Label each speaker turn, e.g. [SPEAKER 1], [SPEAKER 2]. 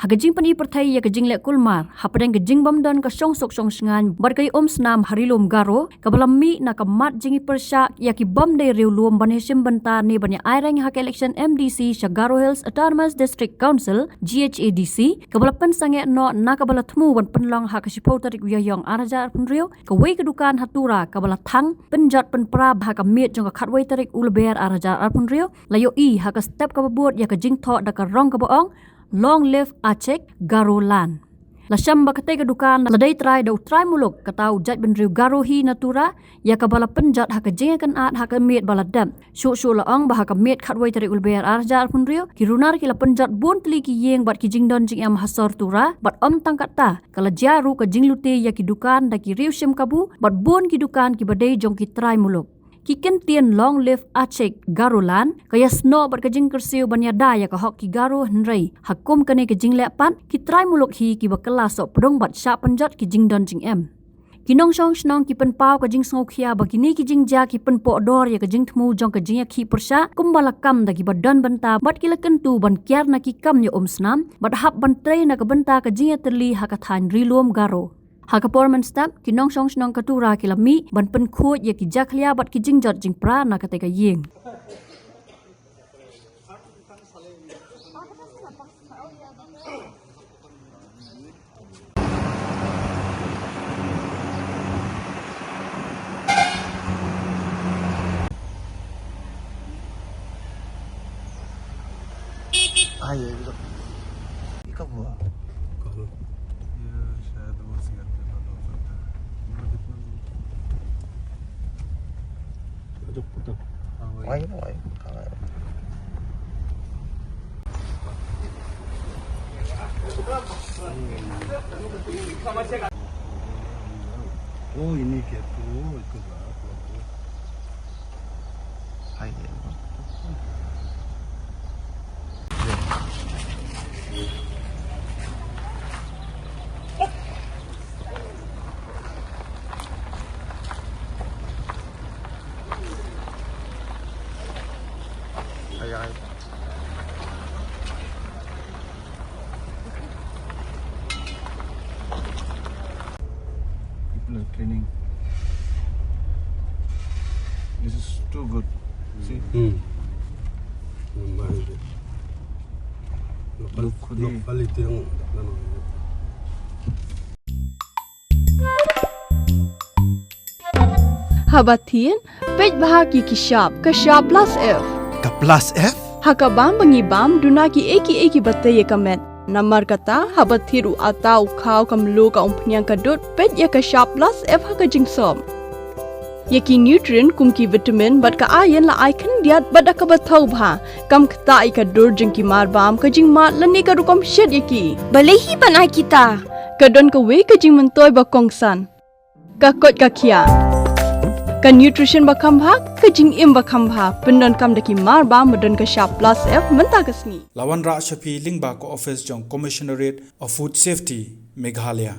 [SPEAKER 1] Hagajing pani pertai ya kajing lek kulmar. Hapadang kajing bamdan ka song sok song sengan barkai snam harilom Garo kabalami na kamat jingi persyak ya ki bamdai riuluam banhesim bentar ni banya airang hak election MDC Shah Garo Hills Autonomous District Council GHADC kabalapan sange no na kabala thmu ban penlong hak sipau tarik uyayong arajar punrio kawai kedukan Tura kabala Thang penjat penpra hak miet jong ka khatwai tarik ulber arajar punrio layo hak step kababut ya kajing Thoh da ka rong kabaong long live chik Garo lan. Lasam bakatai kedukan ladai Trai da Trai Muluk katau jat benriu Garo hi na Tura ya kabala penjat hak jeng kan at hak miet baladam shu laong bah hak miet khatwai tarik ulber arjar punrio kirunar kila penjat bon tli ki yeng bat ki jingdon jing am hasor Tura bat tangkat ta kala jaru ka jinglute ya kidukan da ki riu sim kabu bat bon kidukan ki badai jong ki Trai Muluk kiken tien long live chik Garo lan kaya sno bat kajing kersiu banya da ya ka hok ki Garo hnrei hakum kane kajing lepan ki Trai Muluk hi ki bakala Sohpdung bat Shah penjat ki jingdon jing em kinong song snong ki pen pau kajing sngokya bagini ki jing ja ki pen po dor ya kajing thmu jong kajing ya ki persya kumbalakam da ki badan banta bat ki lakentu ban kyar na ki kam ya snam bat hap ban trei na ka banta kajing ya terli hakathan rilom Garo Hakaporman step kinong song snong Tura kilami ban pen khut ya ki jaklia bat ki jingjot jing pra na kateka yeng
[SPEAKER 2] Ayo itu. Ikaw ba? Why? Oh ini gitu, itu lah. Hai. People are training. This is too good. See? Lokal itu yang
[SPEAKER 3] Habatin, pej bahagi ki Shah plus F.
[SPEAKER 2] Ka plus F?
[SPEAKER 3] Hakabam bangibam dunaki eki batay kamet. Namar kata habathiru atau khau kamlu ka umpnyang kadut pej ya ka Shah plus F haka jingsom. Yaki nutrient kumki vitamin bat ka ayan la icon diat bat ka bathau bha kam kta ka dur jingki marbam ka jingma lani ka rukom shed yaki.
[SPEAKER 4] Balehi banai kita.
[SPEAKER 3] Kadon ka we ka jing mentoy ba kongsan. Ka kot ka kia. Ka nutrition ba khambha ka jing im ba khambha pendon kam daki marba madon ka Shah plus F menta kasni
[SPEAKER 5] Lawan Ra Shapi Lingba ko office jong Commissionerate of Food Safety Meghalaya